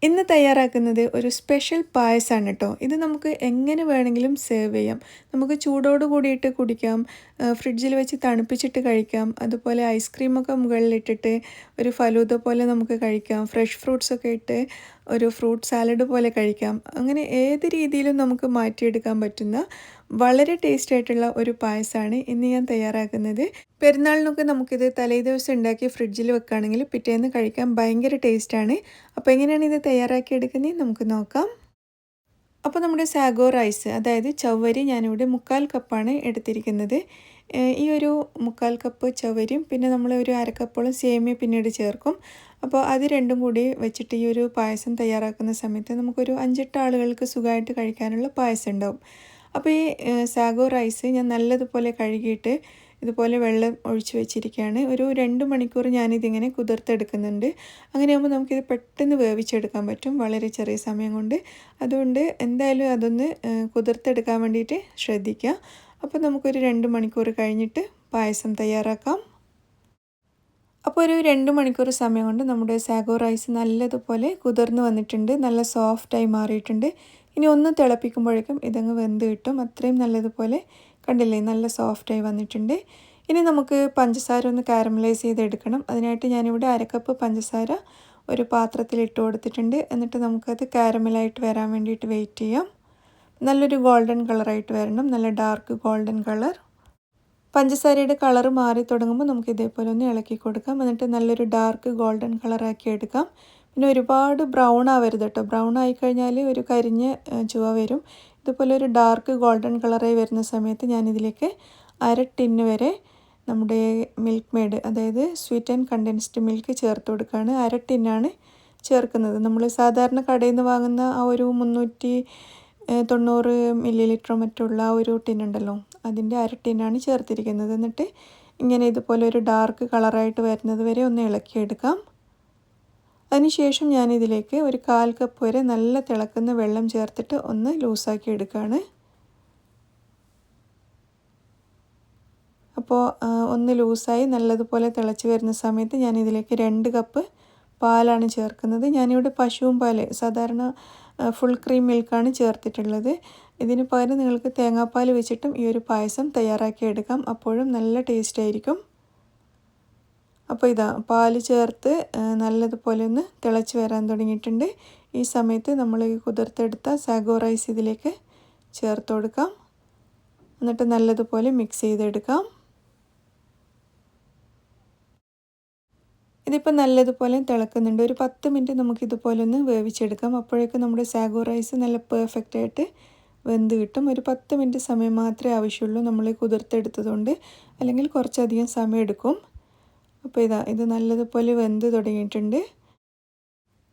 ഇന്ന് തയ്യാറാക്കുന്നത് ഒരു സ്പെഷ്യൽ പായസമാണ് കേട്ടോ. ഇത് നമുക്ക് എങ്ങനെ വേണമെങ്കിലും സെർവ് ചെയ്യാം. നമുക്ക് ചൂടോട് കൂടിയിട്ട് കുടിക്കാം, ഫ്രിഡ്ജിൽ വെച്ച് തണുപ്പിച്ചിട്ട് കഴിക്കാം, അതുപോലെ ഐസ്ക്രീമൊക്കെ മുകളിലിട്ടിട്ട് ഒരു ഫലൂദ പോലെ നമുക്ക് കഴിക്കാം, ഫ്രഷ് ഫ്രൂട്ട്സൊക്കെ ഇട്ട് ഒരു ഫ്രൂട്ട് സാലഡ് പോലെ കഴിക്കാം. അങ്ങനെ ഏത് രീതിയിലും നമുക്ക് മാറ്റിയെടുക്കാൻ പറ്റുന്ന വളരെ ടേസ്റ്റ് ആയിട്ടുള്ള ഒരു പായസമാണ് ഇന്ന് ഞാൻ തയ്യാറാക്കുന്നത്. പെരുന്നാളിനൊക്കെ നമുക്കിത് തലേദിവസം ഉണ്ടാക്കി ഫ്രിഡ്ജിൽ വെക്കുകയാണെങ്കിൽ പിറ്റേന്ന് കഴിക്കാൻ ഭയങ്കര ടേസ്റ്റാണ്. അപ്പോൾ എങ്ങനെയാണ് ഇത് തയ്യാറാക്കിയെടുക്കുന്നത് നമുക്ക് നോക്കാം. അപ്പോൾ നമ്മുടെ സാഗോ റൈസ്, അതായത് ചവ്വരി, ഞാനിവിടെ 1/4 കപ്പാണ് എടുത്തിരിക്കുന്നത്. ഈ ഒരു 1/4 കപ്പ് ചവ്വരിയും പിന്നെ നമ്മൾ ഒരു 1/2 കപ്പോളം സേമിയ പിന്നീട് ചേർക്കും. അപ്പോൾ അത് രണ്ടും കൂടി വെച്ചിട്ട് ഈ ഒരു പായസം തയ്യാറാക്കുന്ന സമയത്ത് നമുക്കൊരു 5-8 ആളുകൾക്ക് സുഖമായിട്ട് കഴിക്കാനുള്ള പായസം ഉണ്ടാവും. അപ്പോൾ ഈ സാഗോ റൈസ് ഞാൻ നല്ലതുപോലെ കഴുകിയിട്ട് ഇതുപോലെ വെള്ളം ഒഴിച്ച് വെച്ചിരിക്കുകയാണ്. ഒരു 2 മണിക്കൂർ ഞാനിതിങ്ങനെ കുതിർത്തെടുക്കുന്നുണ്ട്. അങ്ങനെയാകുമ്പോൾ നമുക്കിത് പെട്ടെന്ന് വേവിച്ചെടുക്കാൻ പറ്റും വളരെ ചെറിയ സമയം കൊണ്ട്. അതുകൊണ്ട് എന്തായാലും അതൊന്ന് കുതിർത്തെടുക്കാൻ വേണ്ടിയിട്ട് ശ്രദ്ധിക്കുക. അപ്പോൾ നമുക്കൊരു 2 മണിക്കൂർ കഴിഞ്ഞിട്ട് പായസം തയ്യാറാക്കാം. അപ്പോൾ ഒരു 2 മണിക്കൂർ സമയം കൊണ്ട് നമ്മുടെ സാഗോ റൈസ് നല്ലതുപോലെ കുതിർന്ന് വന്നിട്ടുണ്ട്, നല്ല സോഫ്റ്റായി മാറിയിട്ടുണ്ട്. ഇനി ഒന്ന് തിളപ്പിക്കുമ്പോഴേക്കും ഇതങ്ങ് വെന്ത് കിട്ടും. അത്രയും നല്ലതുപോലെ കണ്ടില്ലേ, നല്ല സോഫ്റ്റായി വന്നിട്ടുണ്ട്. ഇനി നമുക്ക് പഞ്ചസാര ഒന്ന് കാരമലൈസ് ചെയ്തെടുക്കണം. അതിനായിട്ട് ഞാനിവിടെ 1/2 കപ്പ് പഞ്ചസാര ഒരു പാത്രത്തിൽ ഇട്ട് കൊടുത്തിട്ടുണ്ട്. എന്നിട്ട് നമുക്കത് കാരമലായിട്ട് വരാൻ വേണ്ടിയിട്ട് വെയിറ്റ് ചെയ്യാം. നല്ലൊരു ഗോൾഡൻ കളറായിട്ട് വരണം, നല്ല ഡാർക്ക് ഗോൾഡൻ കളർ. പഞ്ചസാരയുടെ കളർ മാറി തുടങ്ങുമ്പോൾ നമുക്ക് ഇതേപോലെ ഒന്ന് ഇളക്കി കൊടുക്കാം. എന്നിട്ട് നല്ലൊരു ഡാർക്ക് ഗോൾഡൻ കളറാക്കി എടുക്കാം. പിന്നെ ഒരുപാട് ബ്രൗൺ ആവരുത് കേട്ടോ. ബ്രൗൺ ആയിക്കഴിഞ്ഞാൽ ഒരു കരിഞ്ഞ ചുവ വരും. ഇതുപോലെ ഒരു ഡാർക്ക് ഗോൾഡൻ കളറായി വരുന്ന സമയത്ത് ഞാനിതിലേക്ക് 1/2 ടിന്ന് വരെ നമ്മുടെ മിൽക്ക് മെയ്ഡ്, അതായത് സ്വീറ്റ് ആൻഡ് കണ്ടൻസ്ഡ് മിൽക്ക് ചേർത്ത് കൊടുക്കുകയാണ്. 1/2 ടിന്നാണ് ചേർക്കുന്നത്. നമ്മൾ സാധാരണ കടയിൽ നിന്ന് വാങ്ങുന്ന ആ ഒരു 390 മില്ലി ലിറ്റർ മറ്റുള്ള ആ ഒരു ടിന്നുണ്ടല്ലോ, അതിൻ്റെ 1/2 ടിന്നാണ് ചേർത്തിരിക്കുന്നത്. എന്നിട്ട് ഇങ്ങനെ ഇതുപോലെ ഒരു ഡാർക്ക് കളറായിട്ട് വരുന്നത് വരെ ഒന്ന് ഇളക്കിയെടുക്കാം. അതിനുശേഷം ഞാനിതിലേക്ക് ഒരു 1/4 കപ്പ് വരെ നല്ല തിളക്കുന്ന വെള്ളം ചേർത്തിട്ട് ഒന്ന് ലൂസാക്കി എടുക്കുകയാണ്. അപ്പോൾ ഒന്ന് ലൂസായി നല്ലതുപോലെ തിളച്ച് വരുന്ന സമയത്ത് ഞാനിതിലേക്ക് 2 കപ്പ് പാലാണ് ചേർക്കുന്നത്. ഞാനിവിടെ പശുവും പാല്, സാധാരണ ഫുൾ ക്രീം മിൽക്കാണ് ചേർത്തിട്ടുള്ളത്. ഇതിന് പകരം നിങ്ങൾക്ക് തേങ്ങാപ്പാൽ വെച്ചിട്ടും ഈ ഒരു പായസം തയ്യാറാക്കിയെടുക്കാം. അപ്പോഴും നല്ല ടേസ്റ്റ് ആയിരിക്കും. അപ്പോൾ ഇതാ പാല് ചേർത്ത് നല്ലതുപോലെ ഒന്ന് തിളച്ച് വരാൻ തുടങ്ങിയിട്ടുണ്ട്. ഈ സമയത്ത് നമ്മൾ കുതിർത്തെടുത്ത സാഗോ റൈസ് ഇതിലേക്ക് ചേർത്ത് കൊടുക്കാം. എന്നിട്ട് നല്ലതുപോലെ മിക്സ് ചെയ്തെടുക്കാം. ഇതിപ്പോൾ നല്ലതുപോലെ തിളക്കുന്നുണ്ട്. ഒരു 10 മിനിറ്റ് നമുക്കിതുപോലെ ഒന്ന് വേവിച്ചെടുക്കാം. അപ്പോഴേക്കും നമ്മുടെ സാഗോ റൈസ് നല്ല പെർഫെക്റ്റായിട്ട് വെന്ത് കിട്ടും. ഒരു 10 മിനിറ്റ് സമയം മാത്രമേ ആവശ്യമുള്ളൂ നമ്മൾ കുതിർത്തെടുത്തതുകൊണ്ട്, അല്ലെങ്കിൽ കുറച്ചധികം സമയം എടുക്കും. അപ്പോൾ ഇത് നല്ലതുപോലെ വെന്ത് തുടങ്ങിയിട്ടുണ്ട്.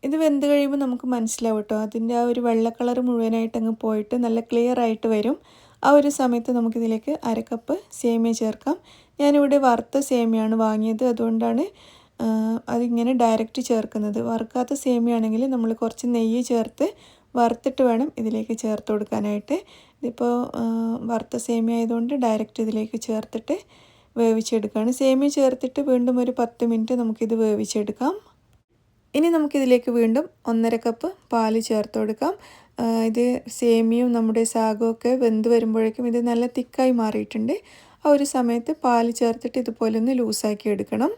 ഇത് വെന്ത് കഴിയുമ്പോൾ നമുക്ക് മനസ്സിലാവും കേട്ടോ, അതിൻ്റെ ആ ഒരു വെള്ള കളർ മുഴുവനായിട്ട് അങ്ങ് പോയിട്ട് നല്ല ക്ലിയർ ആയിട്ട് വരും. ആ ഒരു സമയത്ത് നമുക്കിതിലേക്ക് 1/2 കപ്പ് സേമിയ ചേർക്കാം. ഞാനിവിടെ വറുത്ത സേമിയാണ് വാങ്ങിയത്, അതുകൊണ്ടാണ് അതിങ്ങനെ ഡയറക്റ്റ് ചേർക്കുന്നത്. വറുക്കാത്ത സേമിയാണെങ്കിൽ നമ്മൾ കുറച്ച് നെയ്യ് ചേർത്ത് വറുത്തിട്ട് വേണം ഇതിലേക്ക് ചേർത്ത് കൊടുക്കാനായിട്ട്. ഇതിപ്പോൾ വറുത്ത സേമിയ ആയതുകൊണ്ട് ഡയറക്റ്റ് ഇതിലേക്ക് ചേർത്തിട്ട് വേവിച്ചെടുക്കുകയാണ്. സേമിയ ചേർത്തിട്ട് വീണ്ടും ഒരു 10 മിനിറ്റ് നമുക്കിത് വേവിച്ചെടുക്കാം. ഇനി നമുക്കിതിലേക്ക് വീണ്ടും 1/2 കപ്പ് പാല് ചേർത്ത് കൊടുക്കാം. ഇത് സേമിയയും നമ്മുടെ സാഗോ ഒക്കെ വെന്ത് വരുമ്പോഴേക്കും ഇത് നല്ല തിക്കായി മാറിയിട്ടുണ്ട്. ആ ഒരു സമയത്ത് പാല് ചേർത്തിട്ട് ഇതുപോലെ ഒന്ന് ലൂസാക്കി എടുക്കണം.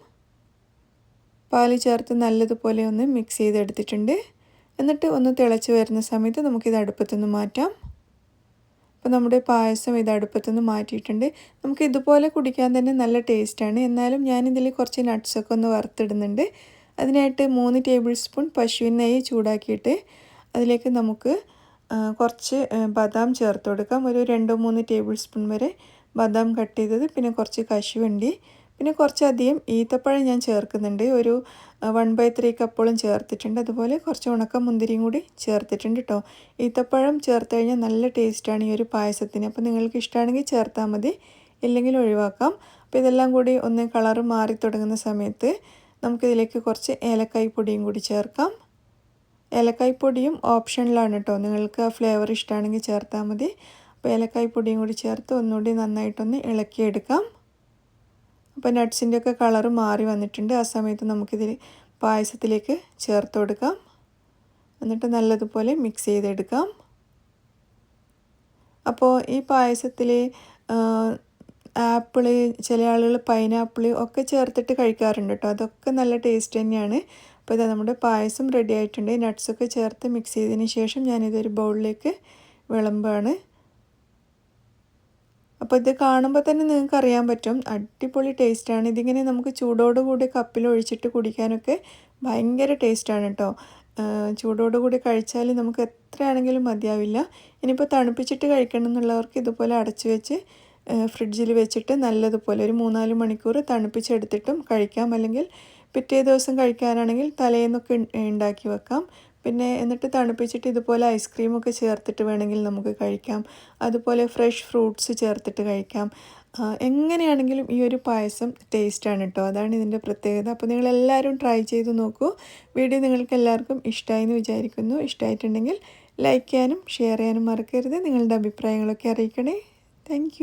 പാല് ചേർത്ത് നല്ലതുപോലെ ഒന്ന് മിക്സ് ചെയ്തെടുത്തിട്ടുണ്ട്. എന്നിട്ട് ഒന്ന് തിളച്ച് വരുന്ന സമയത്ത് നമുക്കിത് അടുപ്പത്തുനിന്ന് മാറ്റാം. അപ്പോൾ നമ്മുടെ പായസം ഇത് അടുപ്പത്തുനിന്ന് മാറ്റിയിട്ടുണ്ട്. നമുക്ക് ഇതുപോലെ കുടിക്കാൻ തന്നെ നല്ല ടേസ്റ്റാണ്. എന്നാലും ഞാനിതിൽ കുറച്ച് നട്ട്സൊക്കെ ഒന്ന് വറുത്തിടുന്നുണ്ട്. അതിനായിട്ട് 3 ടേബിൾ സ്പൂൺ പശുവിൻ നെയ്യ് ചൂടാക്കിയിട്ട് അതിലേക്ക് നമുക്ക് കുറച്ച് ബദാം ചേർത്ത് കൊടുക്കാം. ഒരു 2-3 ടേബിൾ സ്പൂൺ വരെ ബദാം കട്ട് ചെയ്തത്, പിന്നെ കുറച്ച് കശുവണ്ടി, പിന്നെ കുറച്ചധികം ഈത്തപ്പഴം ഞാൻ ചേർക്കുന്നുണ്ട്. ഒരു 1/3 കപ്പോളം ചേർത്തിട്ടുണ്ട്. അതുപോലെ കുറച്ച് ഉണക്ക മുന്തിരിയും കൂടി ചേർത്തിട്ടുണ്ട് കേട്ടോ. ഈത്തപ്പഴം ചേർത്ത് കഴിഞ്ഞാൽ നല്ല ടേസ്റ്റാണ് ഈ ഒരു പായസത്തിന്. അപ്പോൾ നിങ്ങൾക്ക് ഇഷ്ടമാണെങ്കിൽ ചേർത്താൽ മതി, ഇല്ലെങ്കിൽ ഒഴിവാക്കാം. അപ്പോൾ ഇതെല്ലാം കൂടി ഒന്ന് കളറ് മാറി തുടങ്ങുന്ന സമയത്ത് നമുക്കിതിലേക്ക് കുറച്ച് ഏലക്കായ് പൊടിയും കൂടി ചേർക്കാം. ഏലക്കായ് പൊടിയും ഓപ്ഷനിലാണ് കേട്ടോ, നിങ്ങൾക്ക് ആ ഫ്ലേവർ ഇഷ്ടമാണെങ്കിൽ ചേർത്താൽ മതി. അപ്പോൾ ഏലക്കായ് പൊടിയും കൂടി ചേർത്ത് ഒന്നുകൂടി നന്നായിട്ടൊന്ന് ഇളക്കിയെടുക്കാം. അപ്പോൾ നട്ട്സിൻ്റെയൊക്കെ കളറ് മാറി വന്നിട്ടുണ്ട്. ആ സമയത്ത് നമുക്കിതിൽ പായസത്തിലേക്ക് ചേർത്ത് കൊടുക്കാം. എന്നിട്ട് നല്ലതുപോലെ മിക്സ് ചെയ്തെടുക്കാം. അപ്പോൾ ഈ പായസത്തിൽ ആപ്പിള്, ചില ആളുകൾ പൈനാപ്പിൾ ഒക്കെ ചേർത്തിട്ട് കഴിക്കാറുണ്ട് കേട്ടോ. അതൊക്കെ നല്ല ടേസ്റ്റ് തന്നെയാണ്. അപ്പോൾ ഇതാ നമ്മുടെ പായസം റെഡി ആയിട്ടുണ്ട്. നട്ട്സൊക്കെ ചേർത്ത് മിക്സ് ചെയ്തതിന് ശേഷം ഞാനിതൊരു ബൗളിലേക്ക് വിളമ്പാണ്. അപ്പോൾ ഇത് കാണുമ്പോൾ തന്നെ നിങ്ങൾക്ക് അറിയാൻ പറ്റും, അടിപൊളി ടേസ്റ്റാണ്. ഇതിങ്ങനെ നമുക്ക് ചൂടോടുകൂടി കപ്പിൽ ഒഴിച്ചിട്ട് കുടിക്കാനൊക്കെ ഭയങ്കര ടേസ്റ്റാണ് കേട്ടോ. ചൂടോടുകൂടി കഴിച്ചാൽ നമുക്ക് എത്രയാണെങ്കിലും മതിയാവില്ല. ഇനിയിപ്പോൾ തണുപ്പിച്ചിട്ട് കഴിക്കണം എന്നുള്ളവർക്ക് ഇതുപോലെ അടച്ചു വെച്ച് ഫ്രിഡ്ജിൽ വെച്ചിട്ട് നല്ലതുപോലെ ഒരു 3-4 മണിക്കൂർ തണുപ്പിച്ചെടുത്തിട്ടും കഴിക്കാം. അല്ലെങ്കിൽ പിറ്റേ ദിവസം കഴിക്കാനാണെങ്കിൽ തലേന്നൊക്കെ ഉണ്ടാക്കി വെക്കാം. പിന്നെ എന്നിട്ട് തണുപ്പിച്ചിട്ട് ഇതുപോലെ ഐസ്ക്രീമൊക്കെ ചേർത്തിട്ട് വേണമെങ്കിൽ നമുക്ക് കഴിക്കാം. അതുപോലെ ഫ്രഷ് ഫ്രൂട്ട്സ് ചേർത്തിട്ട് കഴിക്കാം. എങ്ങനെയാണെങ്കിലും ഈ ഒരു പായസം ടേസ്റ്റാണ് കേട്ടോ. അതാണ് ഇതിൻ്റെ പ്രത്യേകത. അപ്പോൾ നിങ്ങളെല്ലാവരും ട്രൈ ചെയ്ത് നോക്കൂ. വീഡിയോ നിങ്ങൾക്ക് എല്ലാവർക്കും ഇഷ്ടമായി എന്ന് വിചാരിക്കുന്നു. ഇഷ്ടമായിട്ടുണ്ടെങ്കിൽ ലൈക്ക് ചെയ്യാനും ഷെയർ ചെയ്യാനും മറക്കരുത്. നിങ്ങളുടെ അഭിപ്രായങ്ങളൊക്കെ അറിയിക്കണേ. താങ്ക്